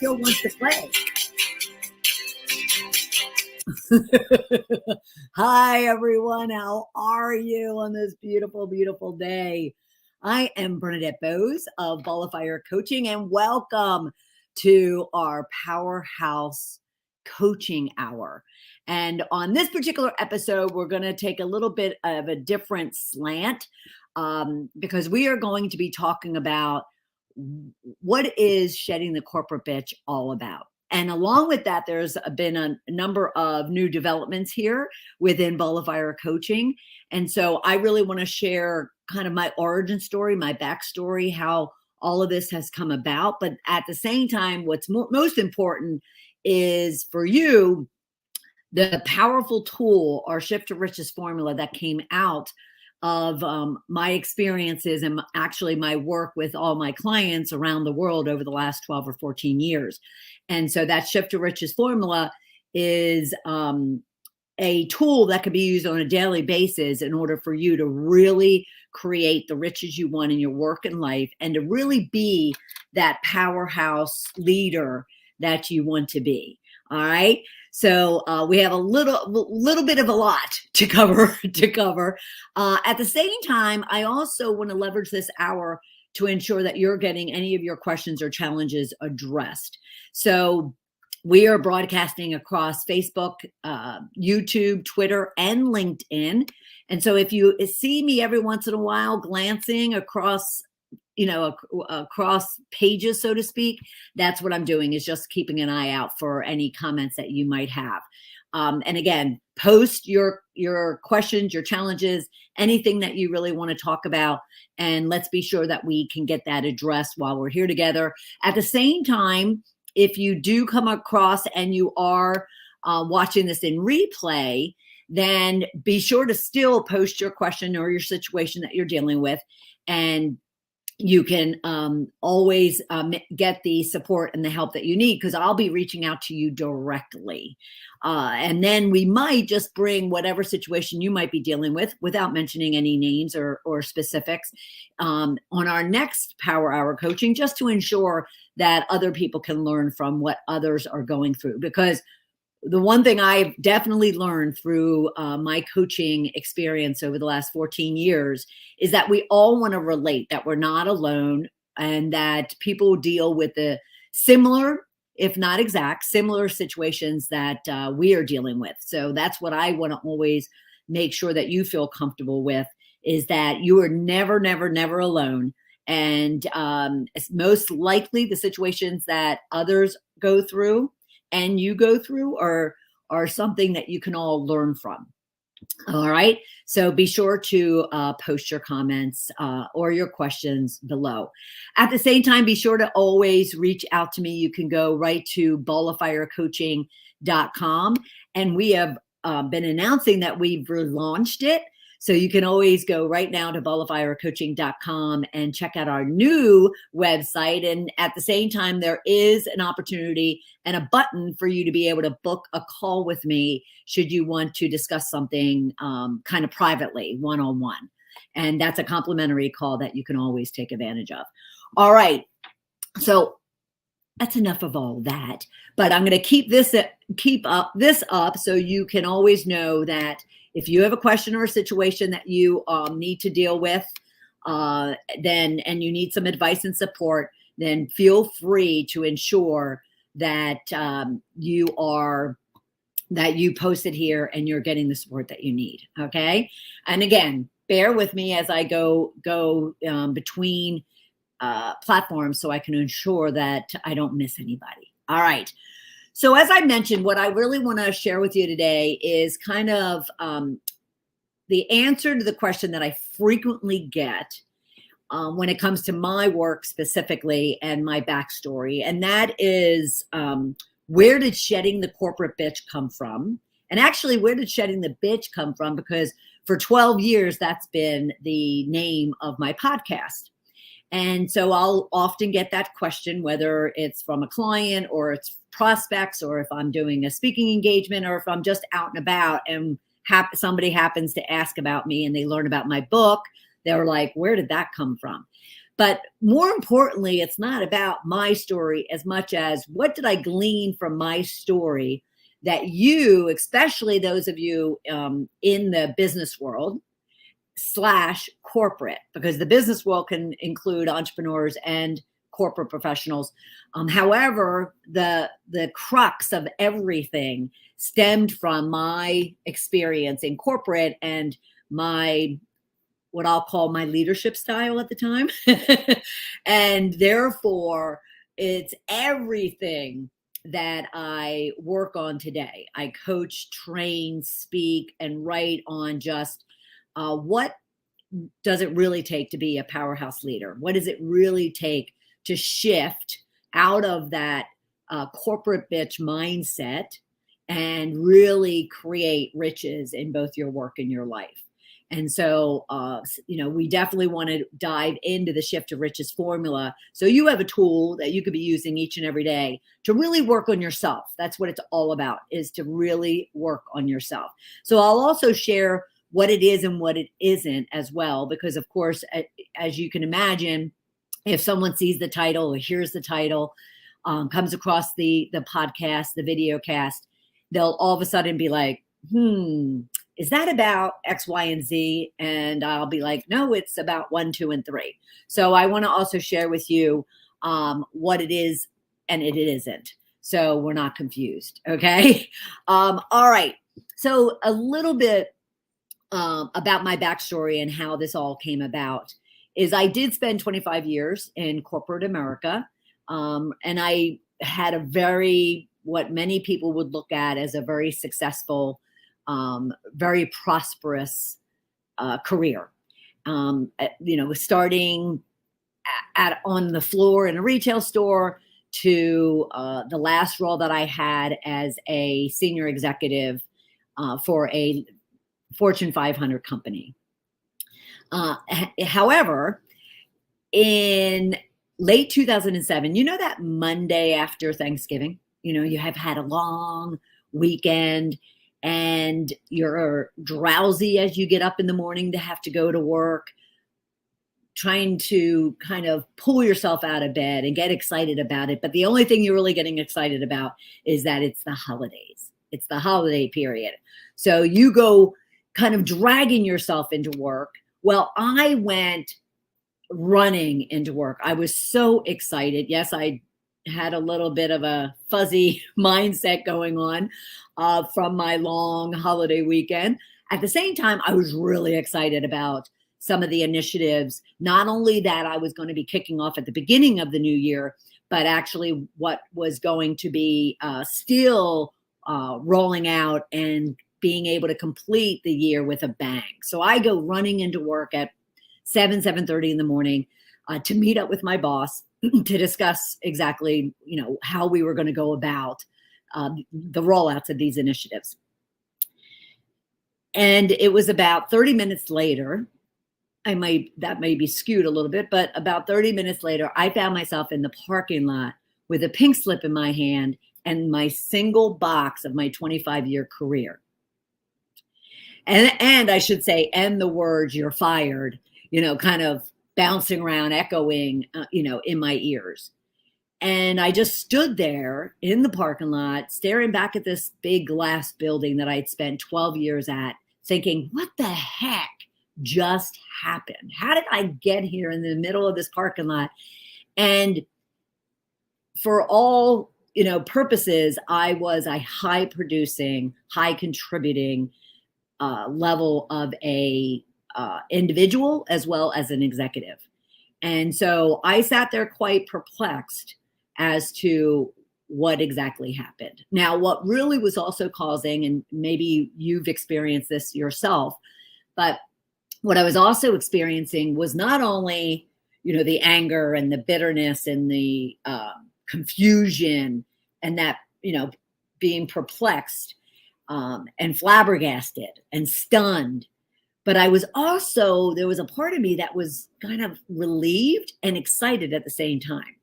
still wants to play. Hi, everyone. How are you on this beautiful, beautiful day? I am Bernadette Boas of Fire Coaching, and welcome to our Powerhouse Coaching Hour. And on this particular episode, we're going to take a little bit of a different slant because we are going to be talking about what is shedding the corporate bitch all about. And along with that, there's been a number of new developments here within Fire Coaching. And so I really want to share kind of my origin story, my backstory, how all of this has come about. But at the same time, what's most important is for you, the powerful tool, our Shift to Riches formula that came out of my experiences and actually my work with all my clients around the world over the last 12 or 14 years. And so that Shift to Riches formula is a tool that can be used on a daily basis in order for you to really create the riches you want in your work and life, and to really be that powerhouse leader that you want to be. All right. So we have a little bit of a lot to cover. At the same time, I also want to leverage this hour to ensure that you're getting any of your questions or challenges addressed. So we are broadcasting across Facebook, YouTube, Twitter, and LinkedIn. And so if you see me every once in a while glancing across across pages, so to speak, that's what I'm doing, is just keeping an eye out for any comments that you might have. And again, post your questions, your challenges, anything that you really want to talk about. And let's be sure that we can get that addressed while we're here together. At the same time, if you do come across and you are watching this in replay, then be sure to still post your question or your situation that you're dealing with. And you can always get the support and the help that you need, because I'll be reaching out to you directly. And then we might just bring whatever situation you might be dealing with, without mentioning any names or specifics, on our next Power Hour coaching, just to ensure that other people can learn from what others are going through. Because the one thing I've definitely learned through my coaching experience over the last 14 years is that we all want to relate, that we're not alone, and that people deal with the similar, if not exact, similar situations that we are dealing with. So that's what I want to always make sure that you feel comfortable with, is that you are never, never, never alone. And it's most likely the situations that others go through and you go through are something that you can all learn from. All right. So be sure to post your comments or your questions below. At the same time, be sure to always reach out to me. You can go right to balloffirecoaching.com. And we have been announcing that we've relaunched it. So you can always go right now to balloffirecoaching.com and check out our new website. And at the same time, there is an opportunity and a button for you to be able to book a call with me should you want to discuss something kind of privately, one-on-one. And that's a complimentary call that you can always take advantage of. All right. So that's enough of all that. But I'm going to keep this up so you can always know that if you have a question or a situation that you need to deal with, and you need some advice and support, then feel free to ensure that you post it here and you're getting the support that you need. Okay. And again, bear with me as I go between platforms so I can ensure that I don't miss anybody. All right. So as I mentioned, what I really want to share with you today is kind of the answer to the question that I frequently get when it comes to my work specifically and my backstory. And that is, where did shedding the corporate bitch come from? And actually, where did shedding the bitch come from? Because for 12 years, that's been the name of my podcast. And so I'll often get that question, whether it's from a client or it's prospects, or if I'm doing a speaking engagement, or if I'm just out and about and somebody happens to ask about me and they learn about my book, they're like, where did that come from? But more importantly, it's not about my story as much as what did I glean from my story that you, especially those of you in the business world / corporate, because the business world can include entrepreneurs and corporate professionals. However, the crux of everything stemmed from my experience in corporate and my what I'll call my leadership style at the time. And therefore, it's everything that I work on today. I coach, train, speak, and write on just what does it really take to be a powerhouse leader? What does it really take to shift out of that corporate bitch mindset and really create riches in both your work and your life? And so, we definitely want to dive into the Shift to Riches formula. So you have a tool that you could be using each and every day to really work on yourself. That's what it's all about, is to really work on yourself. So I'll also share what it is and what it isn't as well, because of course, as you can imagine, if someone sees the title or hears the title, comes across the podcast, the video cast, they'll all of a sudden be like, is that about X, Y, and Z? And I'll be like, no, it's about 1, 2, and 3. So I want to also share with you what it is and it isn't. So we're not confused. Okay. All right. So a little bit about my backstory and how this all came about is I did spend 25 years in corporate America. And I had what many people would look at as a very successful, very prosperous career. Starting on the floor in a retail store to the last role that I had as a senior executive for a Fortune 500 company. However, in late 2007, that Monday after Thanksgiving, you have had a long weekend and you're drowsy as you get up in the morning to have to go to work, trying to kind of pull yourself out of bed and get excited about it. But the only thing you're really getting excited about is that it's the holidays. It's the holiday period. So you go kind of dragging yourself into work. Well, I went running into work. I was so excited. Yes, I had a little bit of a fuzzy mindset going on from my long holiday weekend. At the same time, I was really excited about some of the initiatives, not only that I was going to be kicking off at the beginning of the new year, but actually what was going to be still rolling out and being able to complete the year with a bang. So I go running into work at 7:30 in the morning to meet up with my boss to discuss exactly, how we were going to go about the rollouts of these initiatives. And it was about 30 minutes later, that may be skewed a little bit, but about 30 minutes later, I found myself in the parking lot with a pink slip in my hand and my single box of my 25-year career. And I should say, and the words "you're fired," kind of bouncing around, echoing, in my ears. And I just stood there in the parking lot, staring back at this big glass building that I'd spent 12 years at, thinking, what the heck just happened? How did I get here in the middle of this parking lot? And for all, purposes, I was a high producing, high contributing level of a individual as well as an executive. And so I sat there quite perplexed as to what exactly happened. Now, what really was also causing, and maybe you've experienced this yourself, but what I was also experiencing was not only, the anger and the bitterness and the confusion and that, being perplexed and flabbergasted and stunned, but I was also, there was a part of me that was kind of relieved and excited at the same time.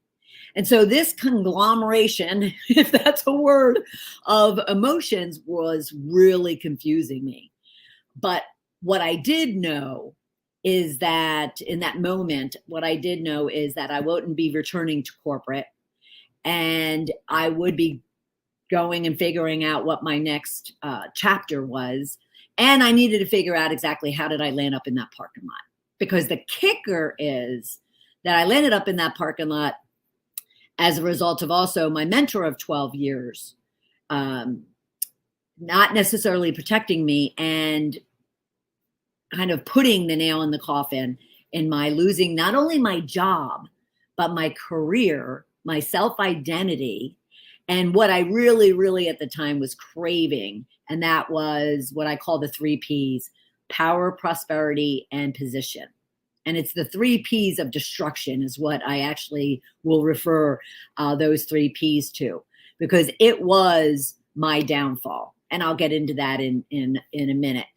And so this conglomeration, if that's a word, of emotions was really confusing me. But what I did know is that in that moment, what I did know is that I wouldn't be returning to corporate, and I would be going and figuring out what my next chapter was. And I needed to figure out exactly how did I land up in that parking lot. Because the kicker is that I landed up in that parking lot as a result of also my mentor of 12 years, not necessarily protecting me and kind of putting the nail in the coffin in my losing not only my job, but my career, my self-identity, and what I really, really at the time was craving. And that was what I call the 3 Ps: power, prosperity, and position. And it's the 3 Ps of destruction is what I actually will refer those 3 Ps to, because it was my downfall. And I'll get into that in a minute.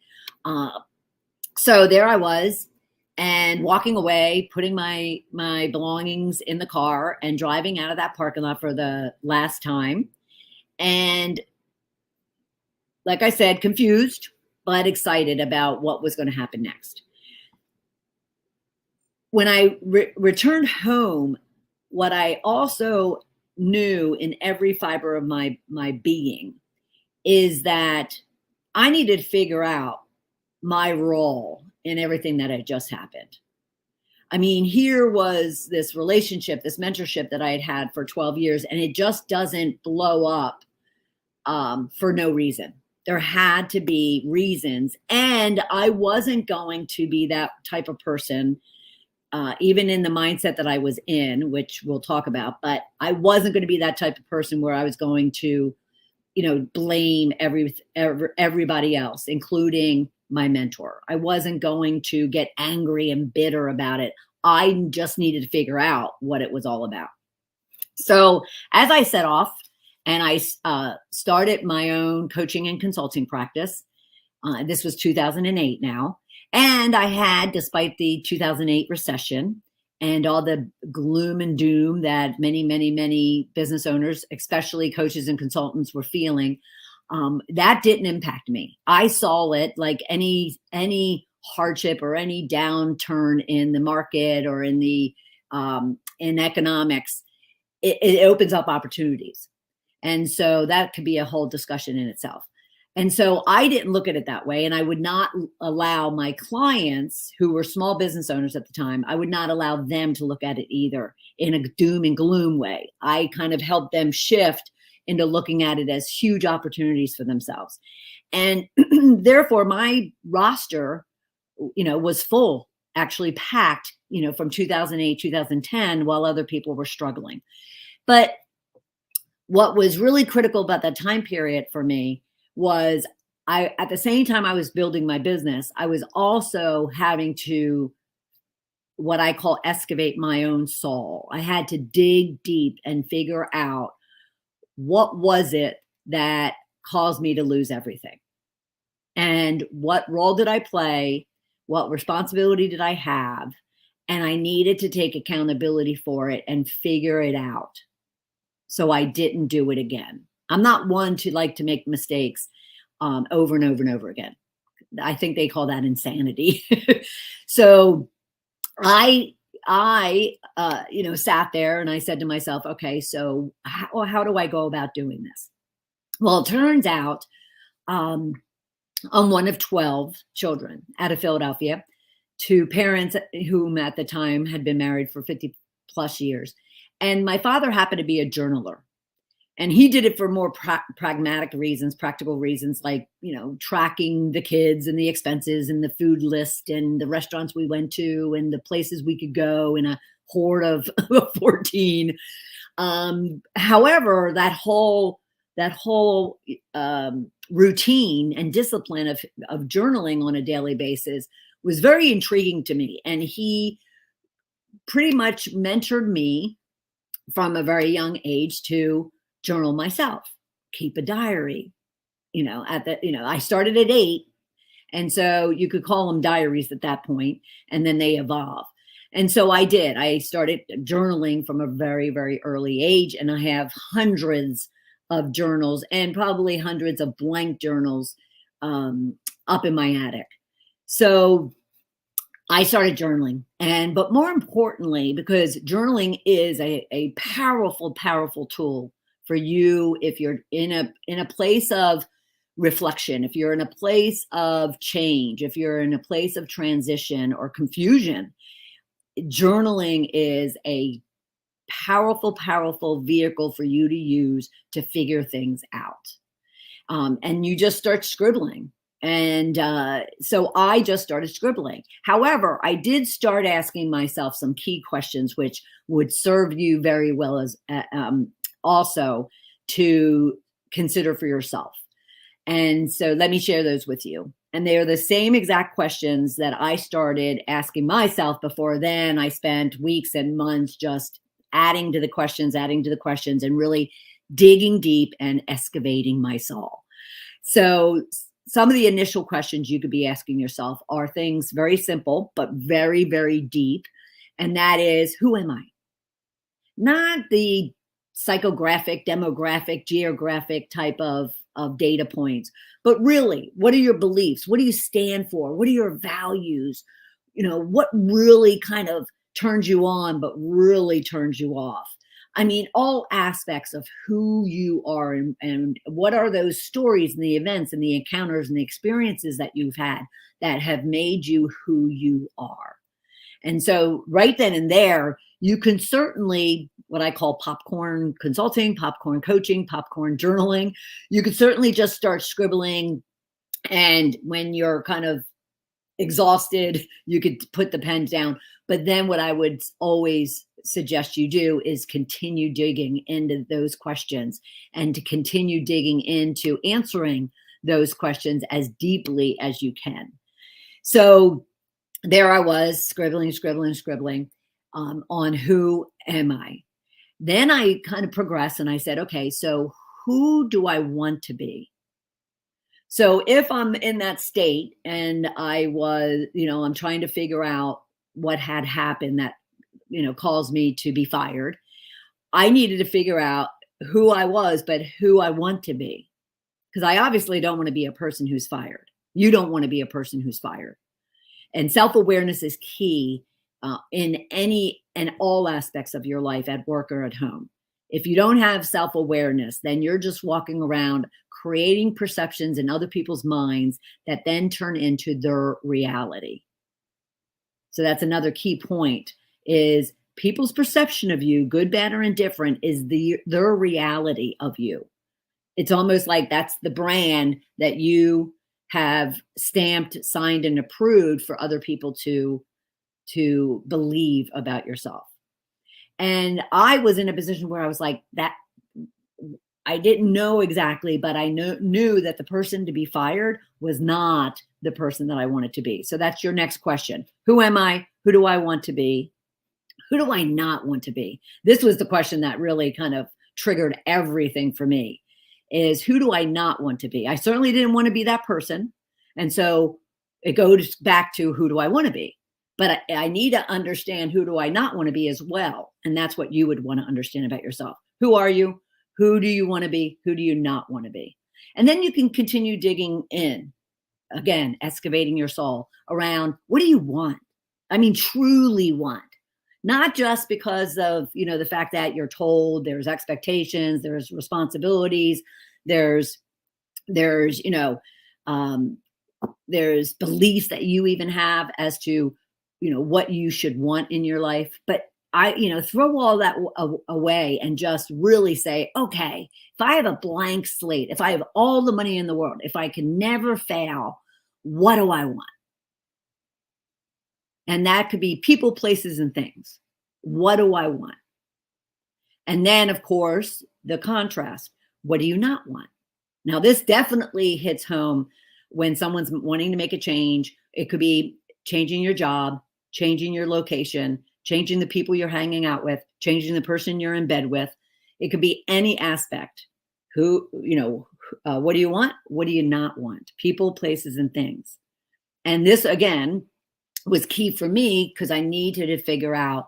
So there I was, and walking away, putting my belongings in the car and driving out of that parking lot for the last time. And like I said, confused, but excited about what was going to happen next. When I returned home, what I also knew in every fiber of my being is that I needed to figure out my role in everything that had just happened. I mean, here was this relationship, this mentorship that I had had for 12 years, and it just doesn't blow up for no reason. There had to be reasons, and I wasn't going to be that type of person, even in the mindset that I was in, which we'll talk about, but I wasn't going to be that type of person where I was going to, blame everybody else, including my mentor. I wasn't going to get angry and bitter about it. I just needed to figure out what it was all about. So as I set off and I started my own coaching and consulting practice, this was 2008 now. And I had, despite the 2008 recession and all the gloom and doom that many, many, many business owners, especially coaches and consultants, were feeling, that didn't impact me. I saw it like any hardship or any downturn in the market or in the in economics. It opens up opportunities, and so that could be a whole discussion in itself. And so I didn't look at it that way, and I would not allow my clients, who were small business owners at the time, I would not allow them to look at it either in a doom and gloom way. I kind of helped them shift into looking at it as huge opportunities for themselves. And therefore my roster, was full, actually packed, from 2008, 2010, while other people were struggling. But what was really critical about that time period for me was at the same time I was building my business, I was also having to, what I call, excavate my own soul. I had to dig deep and figure out what was it that caused me to lose everything? And what role did I play? What responsibility did I have? And I needed to take accountability for it and figure it out, so I didn't do it again. I'm not one to like to make mistakes over and over and over again. I think they call that insanity. So I sat there and I said to myself, okay, so how do I go about doing this? Well, it turns out I'm one of 12 children out of Philadelphia, to parents whom at the time had been married for 50 plus years. And my father happened to be a journaler. And he did it for more pragmatic reasons, practical reasons, like, tracking the kids and the expenses and the food list and the restaurants we went to and the places we could go in a horde of 14. However, that whole routine and discipline of journaling on a daily basis was very intriguing to me. And he pretty much mentored me from a very young age to journal myself, keep a diary. I started at 8, and so you could call them diaries at that point, and then they evolve. And so I did. I started journaling from a very, very early age, and I have hundreds of journals and probably hundreds of blank journals up in my attic. So I started journaling. But more importantly, because journaling is a powerful, powerful tool for you if you're in a place of reflection, if you're in a place of change, if you're in a place of transition or confusion. Journaling is a powerful, powerful vehicle for you to use to figure things out. And you just start scribbling. And so I just started scribbling. However, I did start asking myself some key questions, which would serve you very well as also to consider for yourself. And so let me share those with you. And they are the same exact questions that I started asking myself before then. I spent weeks and months just adding to the questions, and really digging deep and excavating my soul. So some of the initial questions you could be asking yourself are things very simple, but very, very deep. And that is, who am I? Not the psychographic, demographic, geographic type of data points, but really, what are your beliefs? What do you stand for? What are your values? What really kind of turns you on, but really turns you off? I mean, all aspects of who you are and what are those stories and the events and the encounters and the experiences that you've had that have made you who you are. And so right then and there, you can certainly, what I call popcorn consulting, popcorn coaching, popcorn journaling, you could certainly just start scribbling. And when you're kind of exhausted, you could put the pen down. But then what I would always suggest you do is continue digging into those questions and to continue digging into answering those questions as deeply as you can. So there I was scribbling on who am I. Then I kind of progressed and I said, okay, so who do I want to be? So if I'm in that state and I was, I'm trying to figure out what had happened that, caused me to be fired, I needed to figure out who I was, but who I want to be. Because I obviously don't want to be a person who's fired. You don't want to be a person who's fired. And self-awareness is key in any and all aspects of your life, at work or at home. If you don't have self-awareness, then you're just walking around creating perceptions in other people's minds that then turn into their reality. So that's another key point, is people's perception of you, good, bad, or indifferent, is their reality of you. It's almost like that's the brand that you have stamped, signed, and approved for other people to believe about yourself. And I was in a position where I was like that. I didn't know exactly, but I knew that the person to be fired was not the person that I wanted to be. So that's your next question. Who am I? Who do I want to be? Who do I not want to be? This was the question that really kind of triggered everything for me, is who do I not want to be? I certainly didn't want to be that person. And so it goes back to, who do I want to be? But I need to understand, who do I not want to be as well? And that's what you would want to understand about yourself. Who are you? Who do you want to be? Who do you not want to be? And then you can continue digging in, again, excavating your soul around, what do you want? I mean, truly want. Not just because of, the fact that you're told, there's expectations, there's responsibilities, there's beliefs that you even have as to, what you should want in your life. But throw all that away and just really say, okay, if I have a blank slate, if I have all the money in the world, if I can never fail, what do I want? And that could be people, places, and things. What do I want? And then, of course, the contrast. What do you not want? Now, this definitely hits home when someone's wanting to make a change. It could be changing your job, changing your location, changing the people you're hanging out with, changing the person you're in bed with. It could be any aspect. What do you want? What do you not want? People, places, and things. And this, again, was key for me because I needed to figure out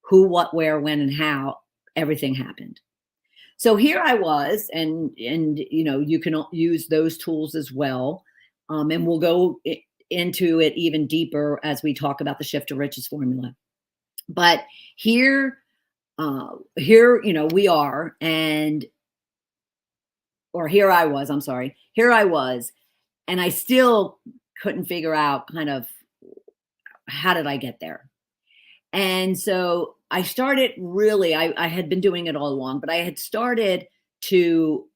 who, what, where, when, and how everything happened. So here I was, and you can use those tools as well. And we'll go into it even deeper as we talk about the shift to riches formula. But here, here, we are, or here I was, I'm sorry, here I was, and I still couldn't figure out kind of how did I get there. And so I started really, I had been doing it all along, but I had started to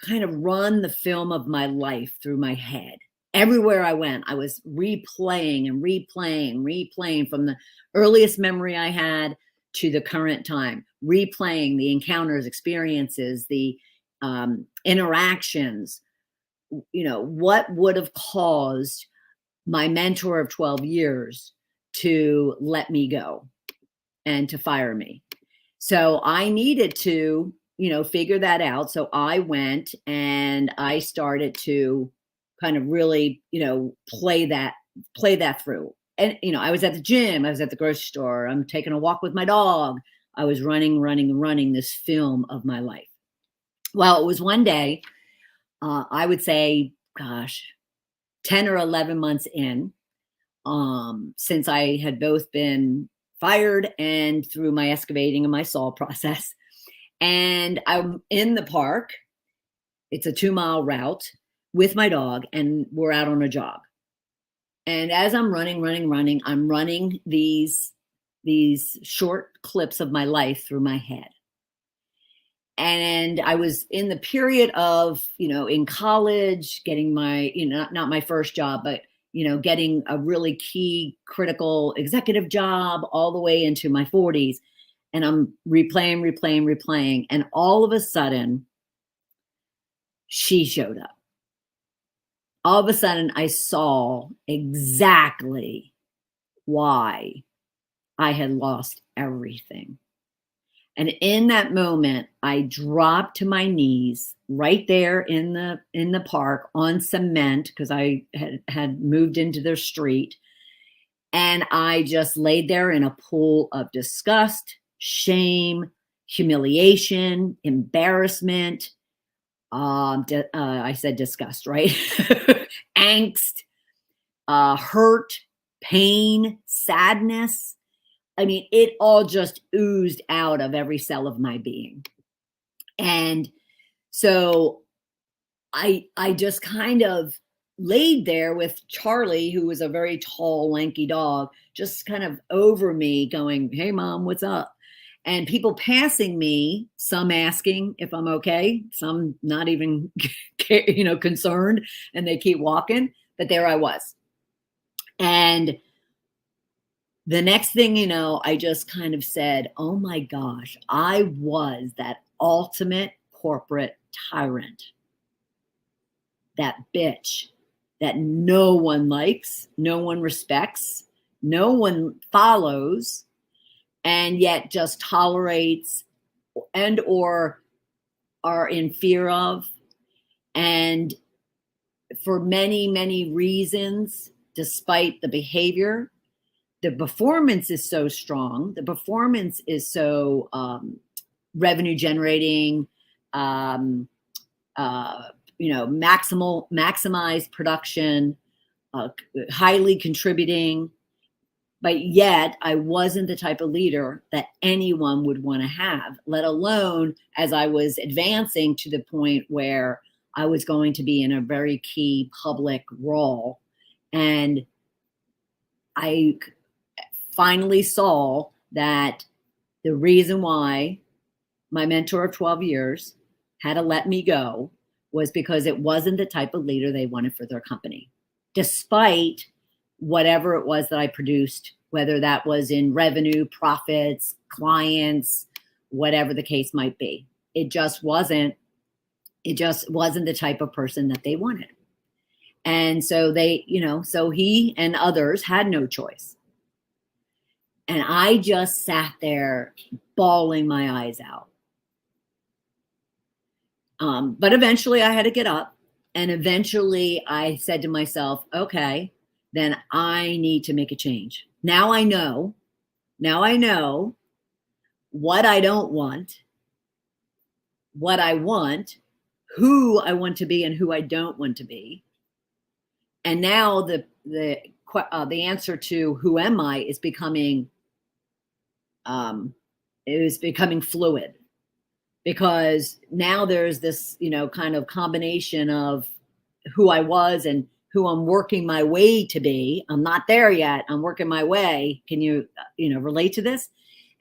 kind of run the film of my life through my head. Everywhere I went, I was replaying and replaying from the earliest memory I had to the current time, replaying the encounters, experiences, the interactions, what would have caused my mentor of 12 years to let me go and to fire me. So I needed to, figure that out. So I went and I started to kind of really, play that through. And, I was at the gym, I was at the grocery store, I'm taking a walk with my dog. I was running this film of my life. Well, it was one day, I would say, gosh, 10 or 11 months in, since I had both been fired and through my excavating and my saw process. And I'm in the park. It's a 2-mile route with my dog, and we're out on a jog. And as I'm running, I'm running these short clips of my life through my head. And I was in the period of, in college, getting my, not my first job, but, getting a really key critical executive job all the way into my 40s. And I'm replaying. And all of a sudden, she showed up. All of a sudden, I saw exactly why I had lost everything. And in that moment, I dropped to my knees right there in the park on cement, because I had moved into their street. And I just laid there in a pool of disgust, shame, humiliation, embarrassment. I said disgust, right? Angst, hurt, pain, sadness. I mean, it all just oozed out of every cell of my being. And so I just kind of laid there with Charlie, who was a very tall, lanky dog, just kind of over me going, "Hey, Mom, what's up?" And people passing me, some asking if I'm okay, some not even, concerned, and they keep walking. But there I was. And the next thing you know, I just kind of said, oh my gosh, I was that ultimate corporate tyrant. That bitch that no one likes, no one respects, no one follows, and yet just tolerates and or are in fear of. And for many, many reasons, despite the behavior, the performance is so strong. The performance is so revenue generating, maximized production, highly contributing. But yet I wasn't the type of leader that anyone would want to have, let alone as I was advancing to the point where I was going to be in a very key public role. And I finally saw that the reason why my mentor of 12 years had to let me go was because it wasn't the type of leader they wanted for their company, despite whatever it was that I produced, whether that was in revenue, profits, clients, whatever the case might be. It just wasn't the type of person that they wanted. And so so he and others had no choice. And I just sat there bawling my eyes out. But eventually I had to get up, and eventually I said to myself, okay, then I need to make a change. Now I know what I don't want, what I want, who I want to be and who I don't want to be. And now the the answer to who am I is becoming fluid, because now there's this, kind of combination of who I was and who I'm working my way to be. I'm not there yet. I'm working my way. Can you, relate to this?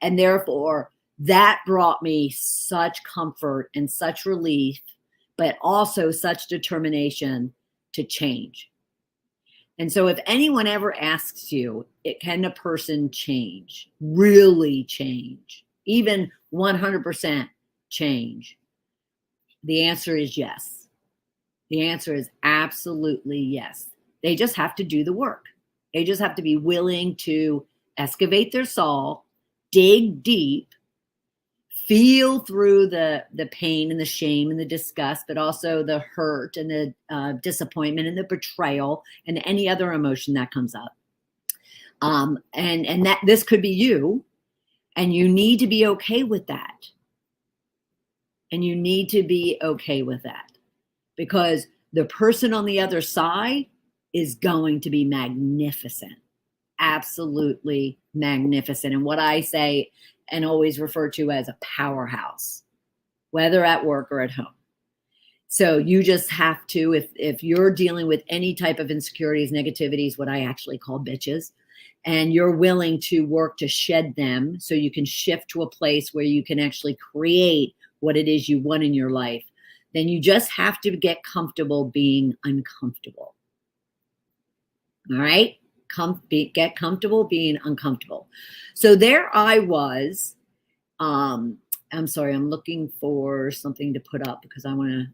And therefore, that brought me such comfort and such relief, but also such determination to change. And so if anyone ever asks you, can a person change, really change, even 100% change? The answer is yes. The answer is absolutely yes. They just have to do the work. They just have to be willing to excavate their soul, dig deep, feel through the pain and the shame and the disgust, but also the hurt and the disappointment and the betrayal and any other emotion that comes up. And that this could be you, and you need to be okay with that. And you need to be okay with that, because the person on the other side is going to be magnificent, absolutely magnificent. And what I say and always refer to as a powerhouse, whether at work or at home. So you just have to, if you're dealing with any type of insecurities, negativities, what I actually call bitches, and you're willing to work to shed them so you can shift to a place where you can actually create what it is you want in your life, then you just have to get comfortable being uncomfortable. All right? Get comfortable being uncomfortable. So there I was. I'm sorry, I'm looking for something to put up because I want to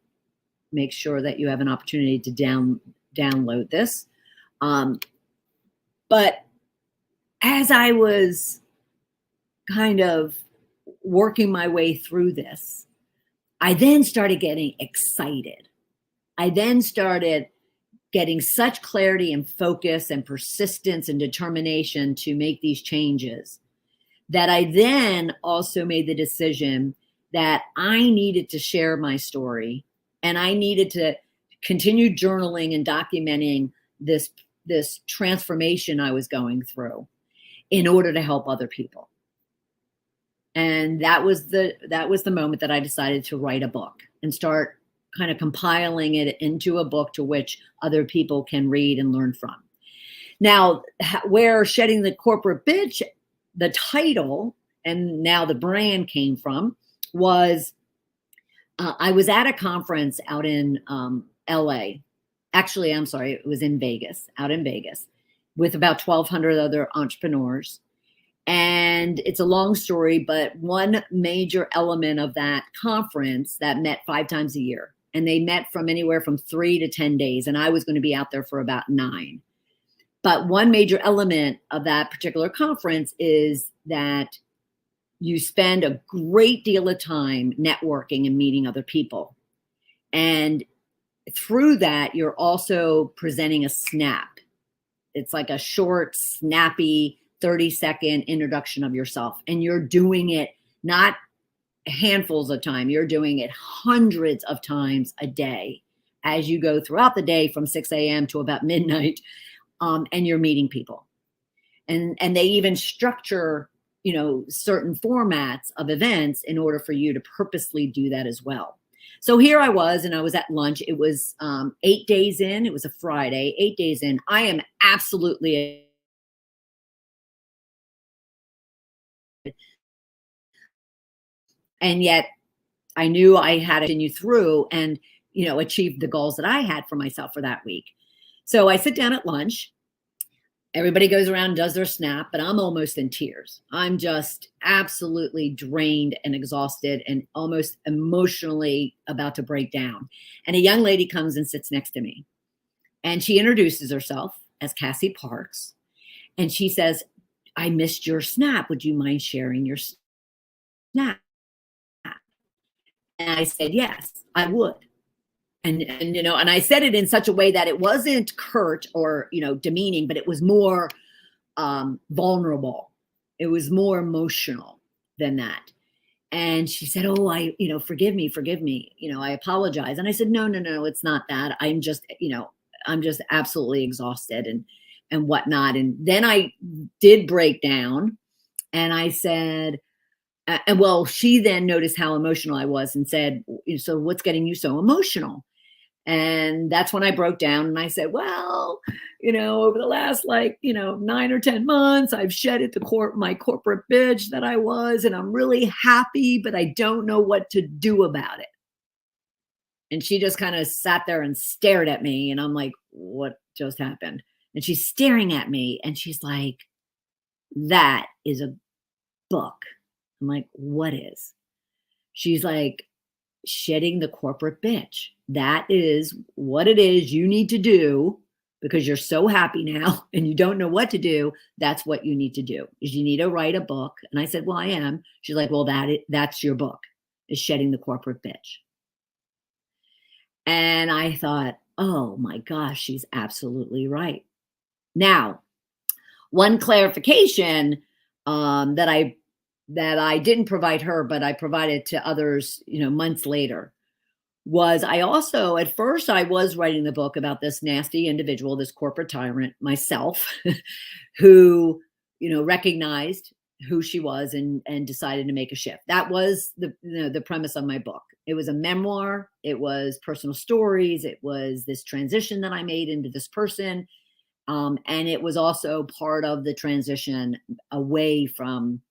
make sure that you have an opportunity to download this. But as I was kind of working my way through this, I then started getting excited. I then started getting such clarity and focus and persistence and determination to make these changes that I then also made the decision that I needed to share my story, and I needed to continue journaling and documenting this transformation I was going through in order to help other people. And that was the moment that I decided to write a book and start kind of compiling it into a book to which other people can read and learn from. Now, where Shedding the Corporate Bitch, the title, and now the brand came from, was I was at a conference out in LA. Actually, I'm sorry, it was in Vegas, out in Vegas, with about 1,200 other entrepreneurs. And it's a long story, but one major element of that conference that met 5 times a year, and they met from anywhere from 3 to 10 days, and I was going to be out there for about 9. But one major element of that particular conference is that you spend a great deal of time networking and meeting other people. And through that, you're also presenting a snap. It's like a short, snappy 30-second introduction of yourself. And you're doing it not handfuls of time. You're doing it hundreds of times a day as you go throughout the day from 6 a.m. to about midnight. And you're meeting people. And they even structure, certain formats of events in order for you to purposely do that as well. So here I was, and I was at lunch. It was 8 days in. It was a Friday, 8 days in. I am absolutely and yet I knew I had to continue through and, achieve the goals that I had for myself for that week. So I sit down at lunch. Everybody goes around and does their snap, but I'm almost in tears. I'm just absolutely drained and exhausted and almost emotionally about to break down. And a young lady comes and sits next to me. And she introduces herself as Cassie Parks. And she says, "I missed your snap. Would you mind sharing your snap?" And I said, "Yes, I would." And I said it in such a way that it wasn't curt or, demeaning, but it was more vulnerable. It was more emotional than that. And she said, "Oh, forgive me. I apologize." And I said, no, it's not that. I'm just, I'm just absolutely exhausted and whatnot. And then I did break down, and I said, and well, she then noticed how emotional I was and said, so what's getting you so emotional? And that's when I broke down and I said, well, over the last 9 or 10 months, I've shedded my corporate bitch that I was, and I'm really happy, but I don't know what to do about it. And she just kind of sat there and stared at me. And I'm like, what just happened? And she's staring at me and she's like, that is a book. I'm like, what is? She's like, shedding the corporate bitch. That is what it is you need to do because you're so happy now and you don't know what to do. That's what you need to do, is you need to write a book. And I said, well, I am. She's like, well, that's your book, is shedding the corporate bitch. And I thought, oh my gosh, she's absolutely right. Now, one clarification that I didn't provide her, but I provided to others, months later, was I also, at first I was writing the book about this nasty individual, this corporate tyrant, myself, who, recognized who she was and decided to make a shift. That was the premise of my book. It was a memoir. It was personal stories. It was this transition that I made into this person. And it was also part of the transition away from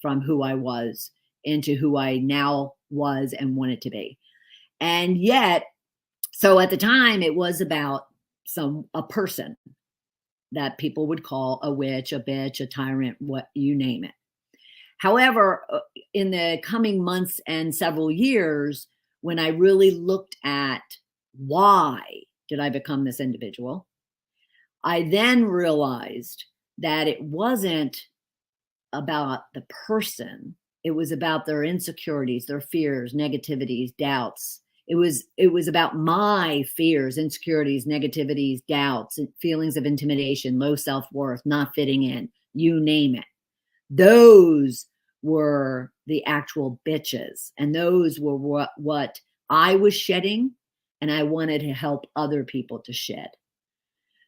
who I was into who I now was and wanted to be. And yet, so at the time, it was about a person that people would call a witch, a bitch, a tyrant, what you name it. However, in the coming months and several years, when I really looked at why did I become this individual, I then realized that it wasn't about the person. It was about their insecurities, their fears, negativities, doubts. It was about my fears, insecurities, negativities, doubts, feelings of intimidation, low self-worth, not fitting in, you name it. Those were the actual bitches. And those were what I was shedding, and I wanted to help other people to shed.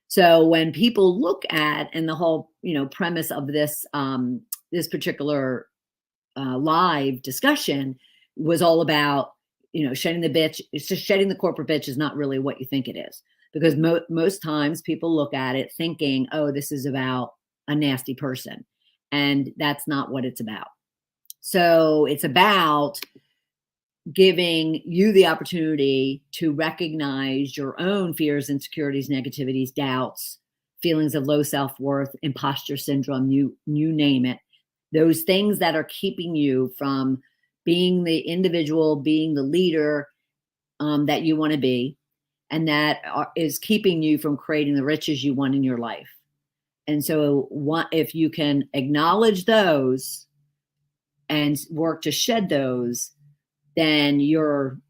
So when people look at, and the whole, premise of this, this particular live discussion was all about, shedding the bitch. It's just shedding the corporate bitch is not really what you think it is, because most times people look at it thinking, oh, this is about a nasty person. And that's not what it's about. So it's about giving you the opportunity to recognize your own fears, insecurities, negativities, doubts, feelings of low self-worth, imposter syndrome, you name it. Those things that are keeping you from being the individual, being the leader that you want to be, and that is keeping you from creating the riches you want in your life. And so if you can acknowledge those and work to shed those, then you're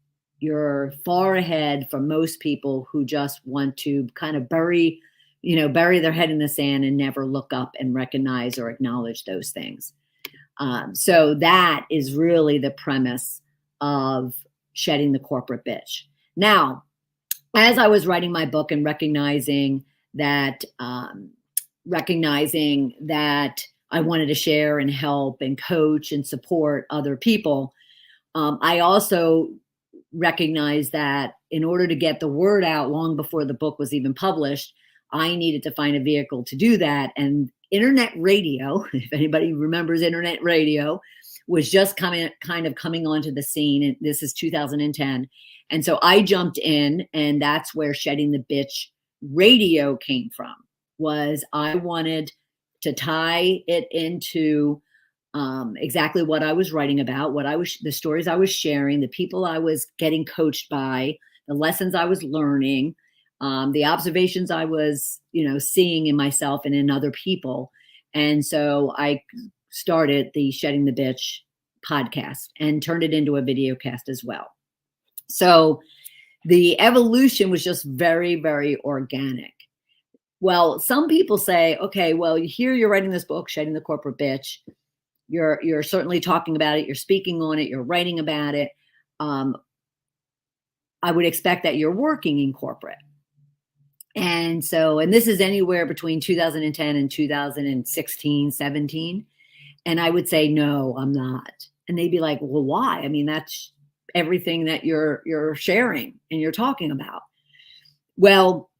far ahead from most people who just want to kind of bury their head in the sand and never look up and recognize or acknowledge those things. So that is really the premise of shedding the corporate bitch. Now, as I was writing my book and recognizing that I wanted to share and help and coach and support other people, I also recognized that in order to get the word out long before the book was even published, I needed to find a vehicle to do that. And internet radio, if anybody remembers internet radio, was just coming onto the scene. And this is 2010. And so I jumped in, and that's where Shedding the Bitch radio came from. Was I wanted to tie it into exactly what I was writing about, the stories I was sharing, the people I was getting coached by, the lessons I was learning, the observations I was, seeing in myself and in other people. And so I started the Shedding the Bitch podcast and turned it into a video cast as well. So the evolution was just very, very organic. Well, some people say, okay, well, here you're writing this book, Shedding the Corporate Bitch. You're certainly talking about it. You're speaking on it. You're writing about it. I would expect that you're working in corporate. And so, and this is anywhere between 2010 and 2016, 17. And I would say, no, I'm not. And they'd be like, well, why? I mean, that's everything that you're sharing and you're talking about. Well,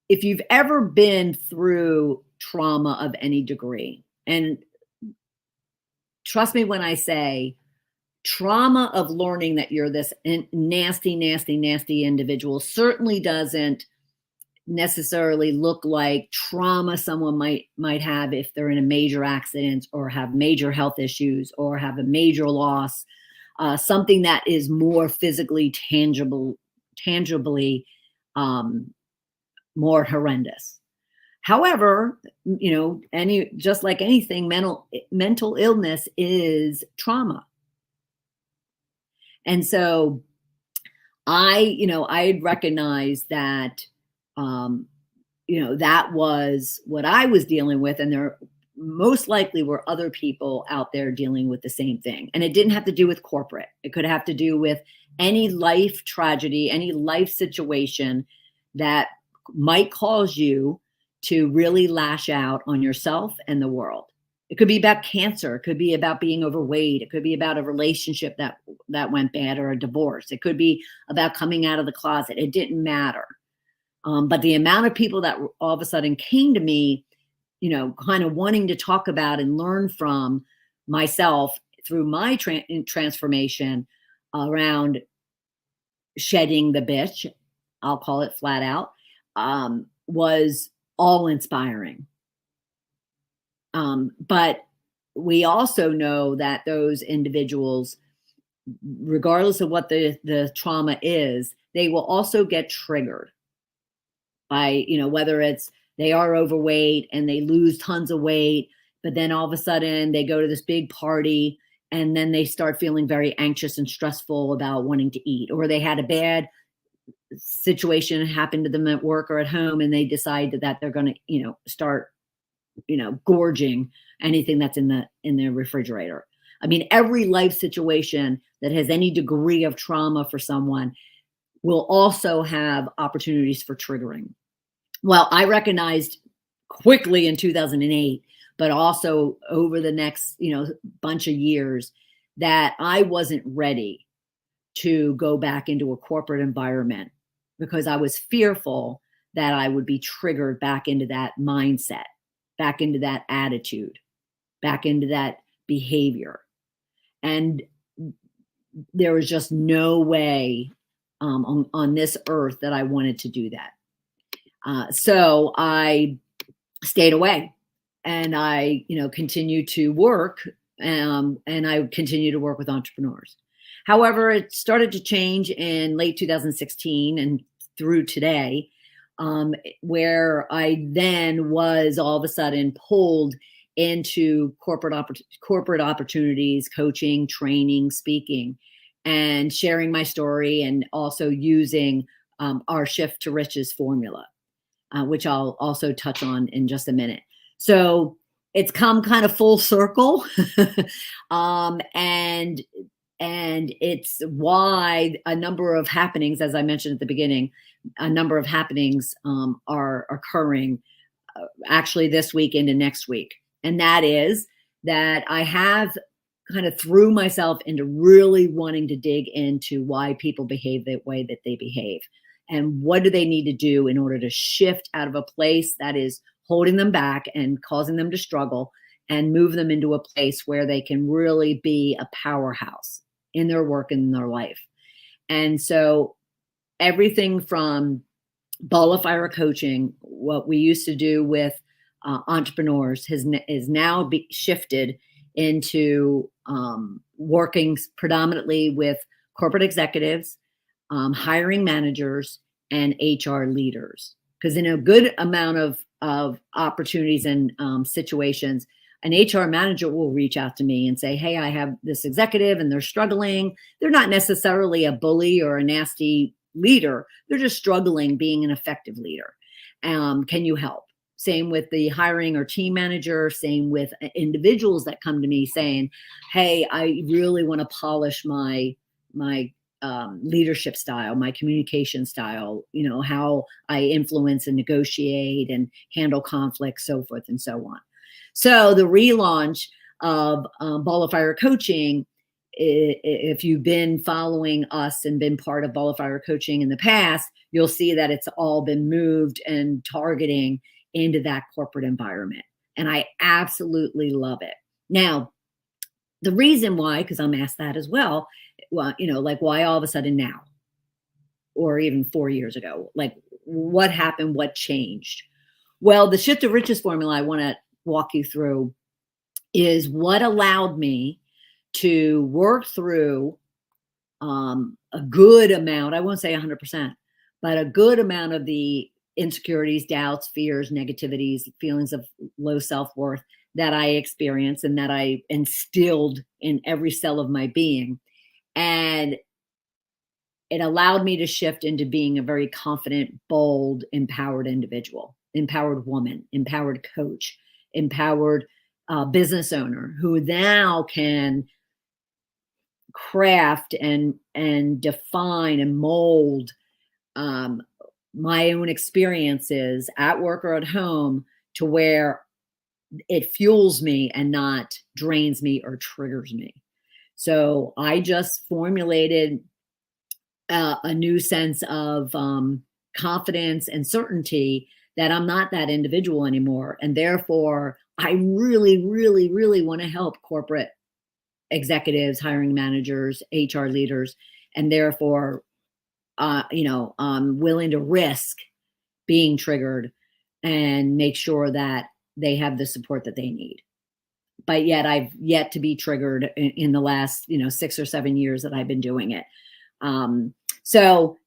if you've ever been through trauma of any degree, and trust me when I say trauma of learning that you're this nasty, nasty, nasty individual certainly doesn't necessarily look like trauma someone might have if they're in a major accident or have major health issues or have a major loss, something that is more physically tangibly more horrendous. However, just like anything, mental illness is trauma. And so I recognized that, that was what I was dealing with. And there most likely were other people out there dealing with the same thing. And it didn't have to do with corporate. It could have to do with any life tragedy, any life situation that might cause you to really lash out on yourself and the world. It could be about cancer. It could be about being overweight. It could be about a relationship that went bad or a divorce. It could be about coming out of the closet. It didn't matter. But the amount of people that all of a sudden came to me, kind of wanting to talk about and learn from myself through my transformation around shedding the bitch, I'll call it flat out, was all inspiring. But we also know that those individuals, regardless of what the trauma is, they will also get triggered by, whether it's they are overweight and they lose tons of weight, but then all of a sudden they go to this big party and then they start feeling very anxious and stressful about wanting to eat, or they had a bad situation happen to them at work or at home and they decide that they're going to, start, gorging anything that's in their refrigerator. I mean, every life situation that has any degree of trauma for someone will also have opportunities for triggering. Well, I recognized quickly in 2008, but also over the next, bunch of years, that I wasn't ready to go back into a corporate environment because I was fearful that I would be triggered back into that mindset, back into that attitude, back into that behavior. And there was just no way on this earth that I wanted to do that. So I stayed away and I, continued to work and I continued to work with entrepreneurs. However, it started to change in late 2016 and through today, where I then was all of a sudden pulled into corporate opportunities, coaching, training, speaking, and sharing my story, and also using our Shift to Riches formula, which I'll also touch on in just a minute. So it's come kind of full circle, and it's why a number of happenings, as I mentioned at the beginning, a number of happenings are occurring actually this week into next week. And that is that I have kind of threw myself into really wanting to dig into why people behave the way that they behave. And what do they need to do in order to shift out of a place that is holding them back and causing them to struggle and move them into a place where they can really be a powerhouse in their work and in their life. And so everything from ball of fire coaching, what we used to do with entrepreneurs is now shifted into working predominantly with corporate executives, hiring managers, and HR leaders. Because in a good amount of opportunities and situations, an HR manager will reach out to me and say, hey, I have this executive and they're struggling. They're not necessarily a bully or a nasty leader. They're just struggling being an effective leader. Can you help? Same with the hiring or team manager, same with individuals that come to me saying, hey, I really want to polish my leadership style, my communication style, how I influence and negotiate and handle conflict, so forth and so on. So the relaunch of Ball of Fire Coaching, if you've been following us and been part of Ball of Fire Coaching in the past, you'll see that it's all been moved and targeting into that corporate environment. And I absolutely love it. Now, the reason why, because I'm asked that as well, like why all of a sudden now? Or even 4 years ago? Like what happened? What changed? Well, the Shift to Riches formula I want to walk you through is what allowed me to work through a good amount, I won't say 100%, but a good amount of the insecurities, doubts, fears, negativities, feelings of low self-worth that I experienced and that I instilled in every cell of my being. And it allowed me to shift into being a very confident, bold, empowered individual, empowered woman, empowered coach, empowered business owner who now can craft and define and mold my own experiences at work or at home to where it fuels me and not drains me or triggers me. So I just formulated a new sense of confidence and certainty that I'm not that individual anymore. And therefore, I really, really, really want to help corporate executives, hiring managers, HR leaders, and therefore, I'm willing to risk being triggered and make sure that they have the support that they need. But yet I've yet to be triggered in the last, 6 or 7 years that I've been doing it. So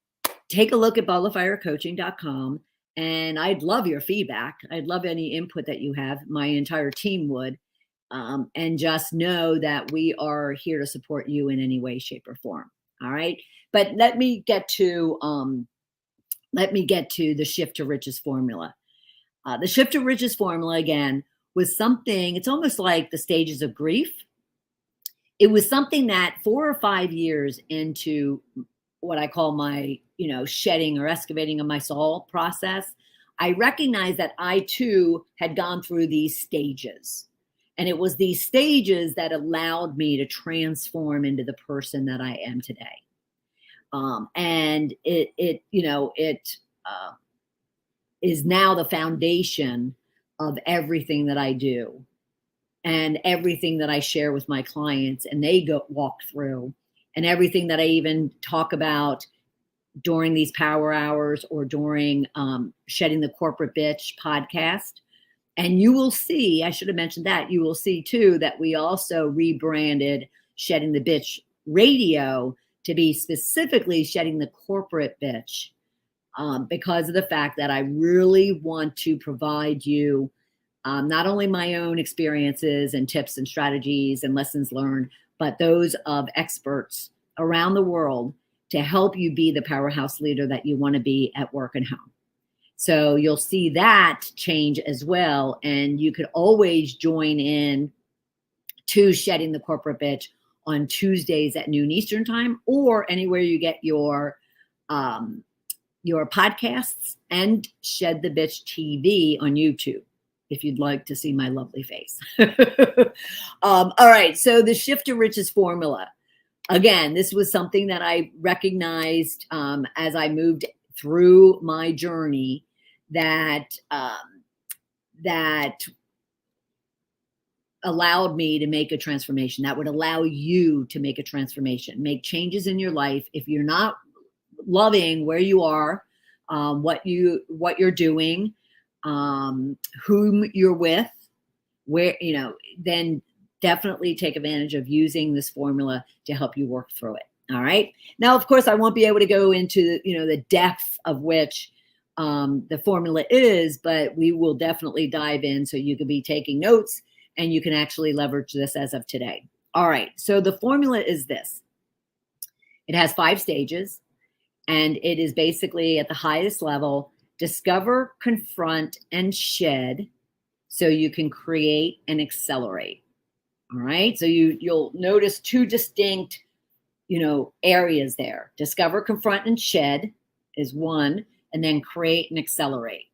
take a look at balloffirecoaching.com, and I'd love your feedback. I'd love any input that you have. My entire team would. And just know that we are here to support you in any way, shape, or form. All right. But let me get to the Shift to Riches formula. The Shift to Riches formula, again, was something, it's almost like the stages of grief. It was something that 4 or 5 years into what I call my, shedding or excavating of my soul process, I recognized that I too had gone through these stages. And it was these stages that allowed me to transform into the person that I am today. And it is now the foundation of everything that I do and everything that I share with my clients and they walk through, and everything that I even talk about during these power hours or during Shedding the Corporate Bitch podcast. And you will see, I should have mentioned that, you will see too that we also rebranded Shedding the Bitch Radio to be specifically Shedding the Corporate Bitch because of the fact that I really want to provide you not only my own experiences and tips and strategies and lessons learned, but those of experts around the world to help you be the powerhouse leader that you want to be at work and home. So you'll see that change as well. And you could always join in to Shedding the Corporate Bitch on Tuesdays at noon Eastern time, or anywhere you get your podcasts, and Shed the Bitch TV on YouTube, if you'd like to see my lovely face. All right. So the Shift to Riches formula. Again, this was something that I recognized as I moved through my journey that allowed me to make a transformation, that would allow you to make a transformation, make changes in your life. If you're not loving where you are, what you're doing, whom you're with, where, then definitely take advantage of using this formula to help you work through it. All right. Now, of course, I won't be able to go into, the depth of which the formula is, but we will definitely dive in so you can be taking notes and you can actually leverage this as of today. All right. So the formula is this. It has 5 stages, and it is basically at the highest level: discover, confront, and shed so you can create and accelerate. All right. So you'll notice 2 distinct areas there. Discover, confront, and shed is one, and then create and accelerate.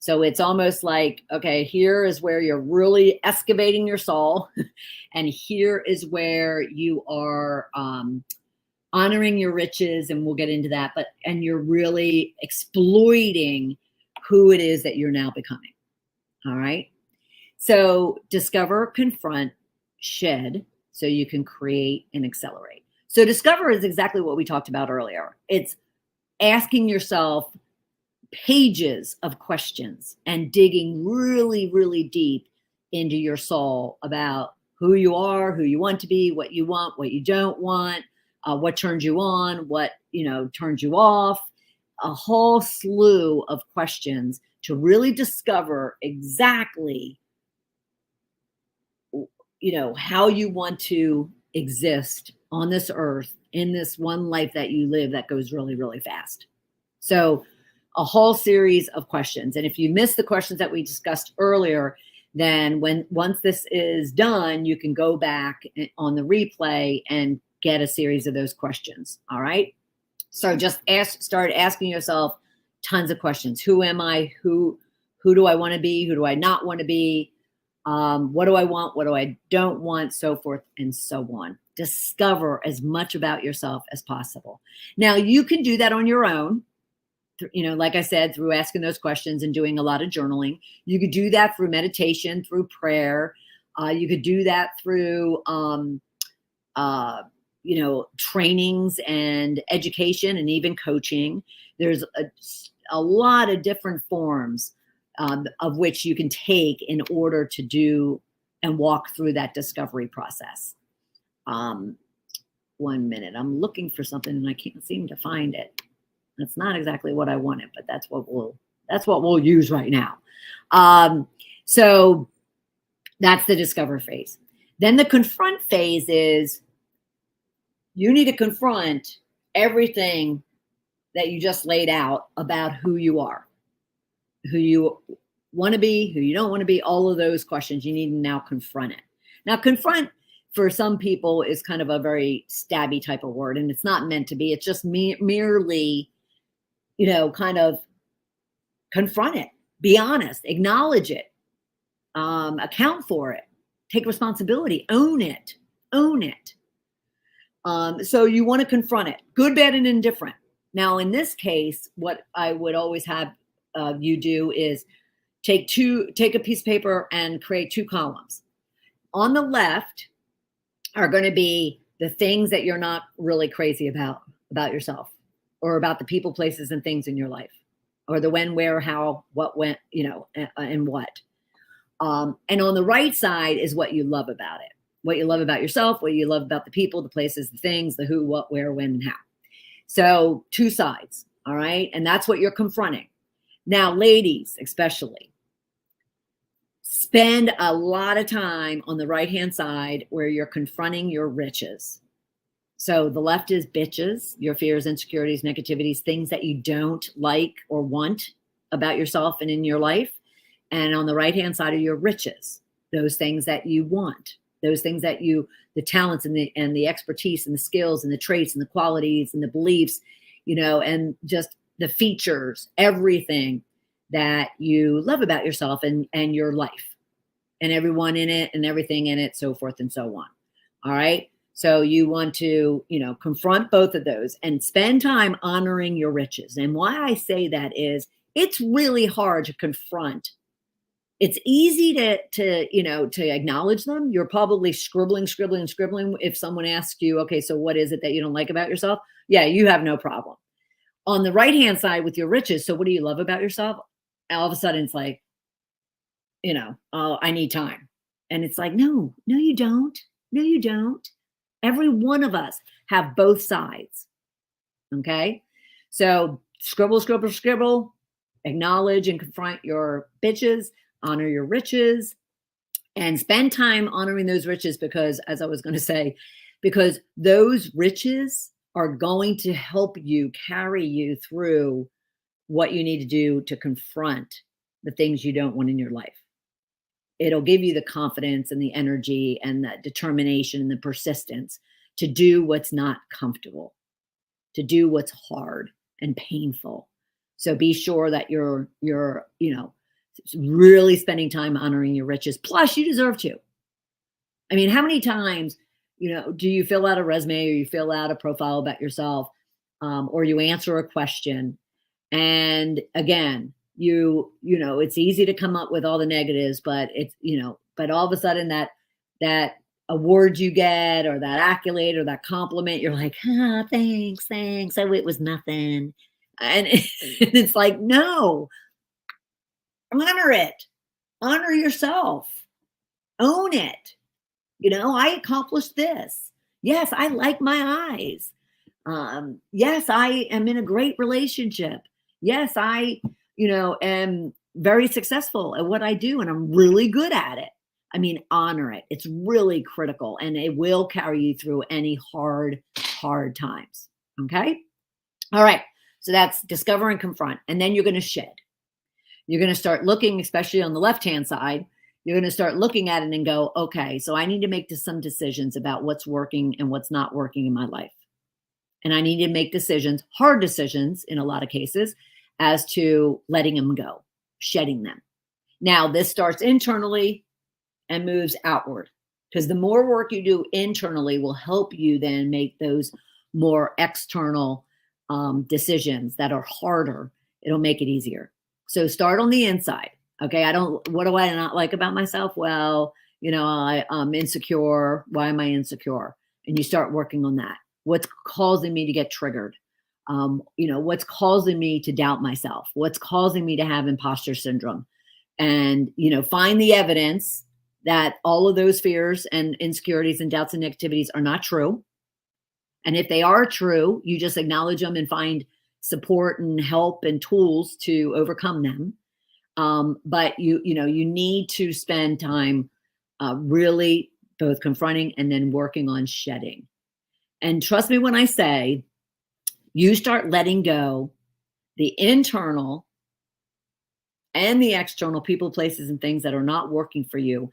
So it's almost like, okay, here is where you're really excavating your soul, and here is where you are honoring your riches, and we'll get into that. And you're really exploiting who it is that you're now becoming. All right. So discover, confront, shed, so you can create and accelerate. So discover is exactly what we talked about earlier. It's asking yourself pages of questions and digging really, really deep into your soul about who you are, who you want to be, what you want, what you don't want, what turns you on, what turns you off, a whole slew of questions to really discover exactly how you want to exist on this earth in this one life that you live that goes really, really fast. So a whole series of questions. And if you missed the questions that we discussed earlier, then once this is done, you can go back on the replay and get a series of those questions. All right. So just start asking yourself tons of questions. Who am I? Who do I want to be? Who do I not want to be? What do I want? What do I don't want? So forth and so on. Discover as much about yourself as possible. Now, you can do that on your own. Like I said, through asking those questions and doing a lot of journaling. You could do that through meditation, through prayer. You could do that through, trainings and education and even coaching. There's a lot of different forms of which you can take in order to do and walk through that discovery process. 1 minute. I'm looking for something and I can't seem to find it. That's not exactly what I wanted, but that's what we'll use right now. So that's the discover phase. Then the confront phase is you need to confront everything that you just laid out about who you are, who you want to be, who you don't want to be, all of those questions. You need to now confront it. Now, confront for some people is kind of a very stabby type of word, and it's not meant to be. It's just merely kind of confront it, be honest, acknowledge it, account for it, take responsibility, own it. So you want to confront it, good, bad, and indifferent. Now, in this case, what I would always have you do is take a piece of paper and create 2 columns. On the left are going to be the things that you're not really crazy about yourself, or about the people, places, and things in your life, or the when, where, how, what, when, and what. And on the right side is what you love about it, what you love about yourself, what you love about the people, the places, the things, the who, what, where, when, and how. So 2 sides. All right. And that's what you're confronting. Now, ladies, especially, spend a lot of time on the right-hand side where you're confronting your riches. So the left is bitches, your fears, insecurities, negativities, things that you don't like or want about yourself and in your life. And on the right-hand side are your riches, those things that you want, those things that the talents and the expertise and the skills and the traits and the qualities and the beliefs, and just the features, everything that you love about yourself and your life and everyone in it and everything in it, so forth and so on. All right. So you want to, confront both of those and spend time honoring your riches. And why I say that is it's really hard to confront. It's easy to acknowledge them. You're probably scribbling if someone asks you, okay, so what is it that you don't like about yourself? Yeah, you have no problem. On the right-hand side with your riches, so what do you love about yourself? All of a sudden it's like, oh, I need time. And it's like, no, you don't. No, you don't. Every one of us have both sides. Okay. So scribble, acknowledge and confront your bitches, honor your riches, and spend time honoring those riches because, as I was going to say, because those riches are going to help you carry you through what you need to do to confront the things you don't want in your life. It'll give you the confidence and the energy and the determination and the persistence to do what's not comfortable, to do what's hard and painful. So be sure that you're, really spending time honoring your riches. Plus, you deserve to. I mean, how many times, do you fill out a resume or you fill out a profile about yourself, or you answer a question, and again, it's easy to come up with all the negatives, but but all of a sudden that award you get or that accolade or that compliment, you're like, thanks. Oh, it was nothing. And it's like, no, honor it. Honor yourself. Own it. I accomplished this. Yes, I like my eyes. Yes, I am in a great relationship. Yes, I, am very successful at what I do and I'm really good at it. I mean, honor it. It's really critical and it will carry you through any hard times. Okay. All right. So that's discover and confront. And then you're going to shed. You're going to start looking, especially on the left-hand side, you're going to start looking at it and go, okay, so I need to make some decisions about what's working and what's not working in my life. And I need to make decisions, hard decisions in a lot of cases, as to letting them go, shedding them. Now, this starts internally and moves outward, because the more work you do internally will help you then make those more external decisions that are harder. It'll make it easier. So start on the inside. Okay. What do I not like about myself? Well, I'm insecure. Why am I insecure? And you start working on that. What's causing me to get triggered? What's causing me to doubt myself? What's causing me to have imposter syndrome? And, find the evidence that all of those fears and insecurities and doubts and negativities are not true. And if they are true, you just acknowledge them and find support and help and tools to overcome them. But you need to spend time really both confronting and then working on shedding. And trust me when I say, you start letting go the internal and the external people, places, and things that are not working for you.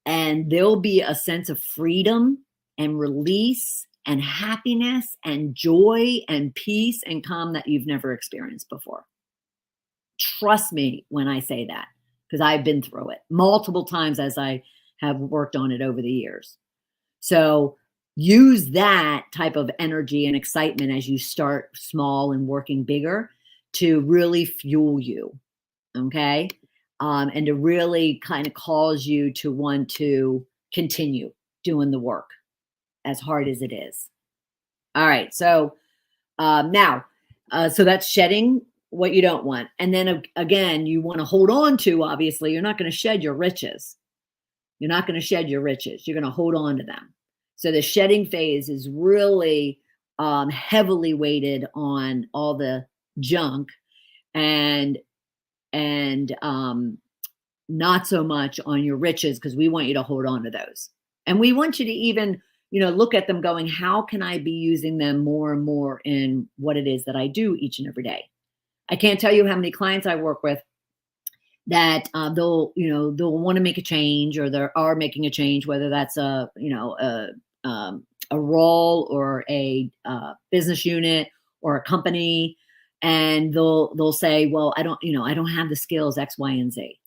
And there'll be a sense of freedom and release and happiness and joy and peace and calm that you've never experienced before. Trust me when I say that, because I've been through it multiple times as I have worked on it over the years. So use that type of energy and excitement as you start small and working bigger to really fuel you. Okay. And to really kind of cause you to want to continue doing the work as hard as it is. All right. So now, so that's shedding what you don't want. And then again, you want to hold on to, obviously, you're not going to shed your riches. You're not going to shed your riches. You're going to hold on to them. So the shedding phase is really heavily weighted on all the junk and not so much on your riches, because we want you to hold on to those. And we want you to even, look at them going, how can I be using them more and more in what it is that I do each and every day? I can't tell you how many clients I work with that they'll want to make a change, or they are making a change, whether that's a role or a business unit or a company, and they'll say, well, I don't have the skills X, Y, and Z.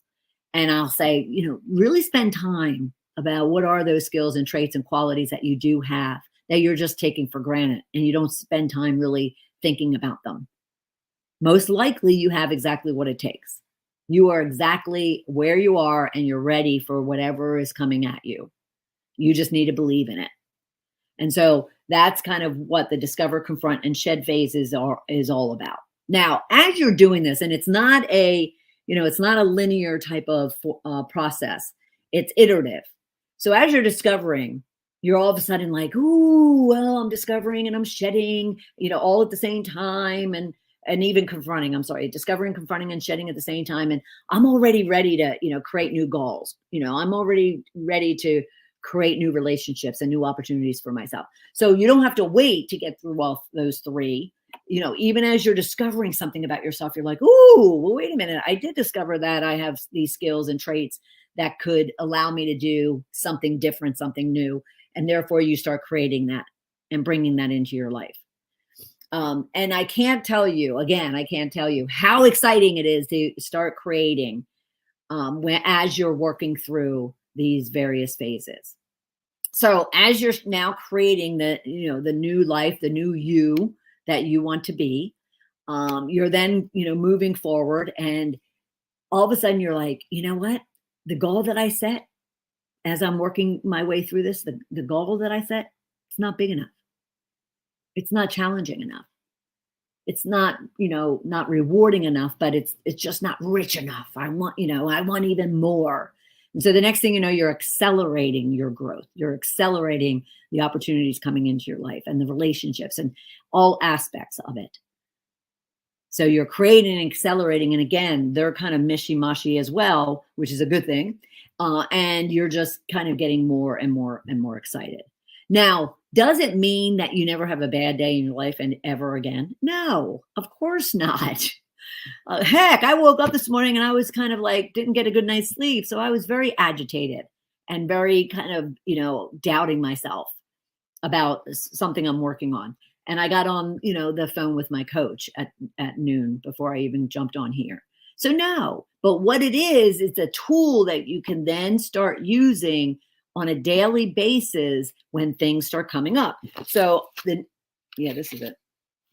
And I'll say, really spend time about what are those skills and traits and qualities that you do have that you're just taking for granted, and you don't spend time really thinking about them. Most likely you have exactly what it takes. You are exactly where you are and you're ready for whatever is coming at you. You just need to believe in it. And so that's kind of what the discover, confront, and shed phase is all about. Now, as you're doing this, and it's not a linear type of process, it's iterative. So as you're discovering, you're all of a sudden like, ooh, well, I'm discovering and I'm shedding, all at the same time, and even confronting, discovering, confronting, and shedding at the same time. And I'm already ready to, create new goals. I'm already ready to create new relationships and new opportunities for myself. So you don't have to wait to get through all those three. Even as you're discovering something about yourself, you're like, ooh, well, wait a minute. I did discover that I have these skills and traits that could allow me to do something different, something new. And therefore you start creating that. and bringing that into your life. And I can't tell you how exciting it is to start creating as you're working through these various phases. So as you're now creating the new life, the new you that you want to be, you're then, moving forward, and all of a sudden you're like, you know what? The goal that I set as I'm working my way through this, the goal that I set, it's not big enough. It's not challenging enough. It's not, not rewarding enough, but it's just not rich enough. I want even more. And so the next thing you know, you're accelerating your growth. You're accelerating the opportunities coming into your life and the relationships and all aspects of it. So you're creating and accelerating. And again, they're kind of mishy-mushy as well, which is a good thing. And you're just kind of getting more and more and more excited. Now, does it mean that you never have a bad day in your life and ever again? No, of course not. Heck, I woke up this morning and I was kind of like, didn't get a good night's sleep. So I was very agitated and very kind of, doubting myself about something I'm working on. And I got on, the phone with my coach at noon before I even jumped on here. So no, but what it is, it's a tool that you can then start using on a daily basis when things start coming up. So this is it,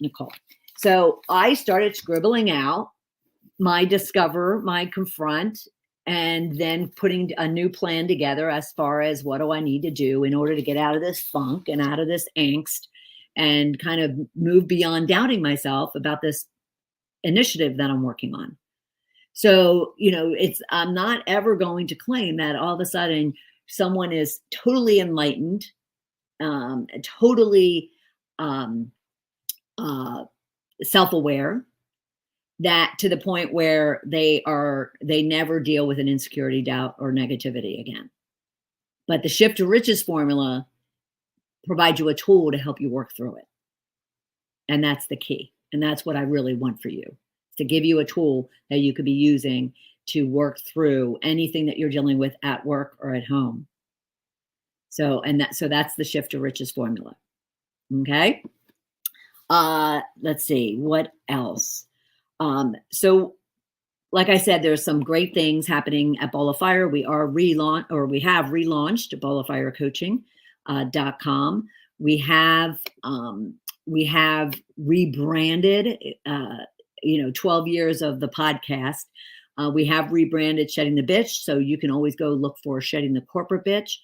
Nicole. So I started scribbling out my discover, my confront, and then putting a new plan together as far as what do I need to do in order to get out of this funk and out of this angst and kind of move beyond doubting myself about this initiative that I'm working on. So, I'm not ever going to claim that all of a sudden someone is totally enlightened, totally self-aware, that to the point where they never deal with an insecurity, doubt, or negativity again. But the Shift to Riches formula provides you a tool to help you work through it. And that's the key. And that's what I really want for you, to give you a tool that you could be using to work through anything that you're dealing with at work or at home. So that's the Shift to Riches formula. Okay. Let's see what else. So like I said, there's some great things happening at Ball of Fire. We have relaunched balloffirecoaching.com. We have rebranded, 12 years of the podcast. We have rebranded Shedding the Bitch. So you can always go look for Shedding the Corporate Bitch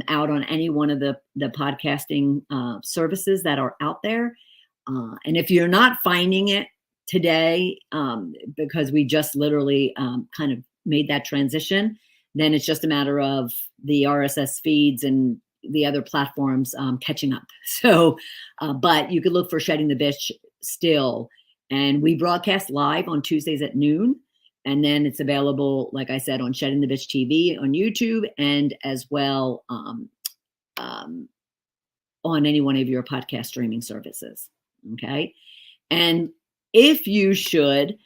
out on any one of the podcasting services that are out there. And if you're not finding it today, because we just literally kind of made that transition, then it's just a matter of the RSS feeds and the other platforms catching up. So, but you could look for Shedding the Bitch still. And we broadcast live on Tuesdays at noon. And then it's available, like I said, on Shedding the Bitch TV on YouTube, and as well on any one of your podcast streaming services. Okay. And if you should,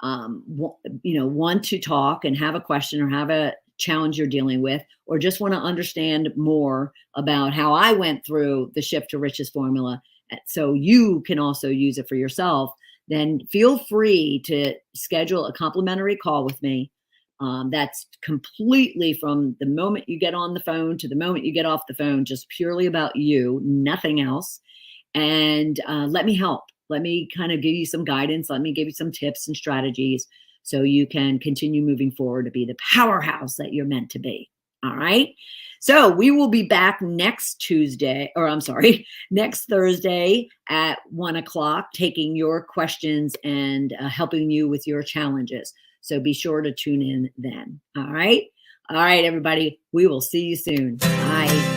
want to talk and have a question or have a challenge you're dealing with, or just want to understand more about how I went through the Shift to Riches formula, so you can also use it for yourself, then feel free to schedule a complimentary call with me. That's completely from the moment you get on the phone to the moment you get off the phone, just purely about you, nothing else. And let me help. Let me kind of give you some guidance. Let me give you some tips and strategies so you can continue moving forward to be the powerhouse that you're meant to be. All right. So we will be back next Thursday at 1:00, taking your questions and helping you with your challenges. So be sure to tune in then. All right. All right, everybody. We will see you soon. Bye.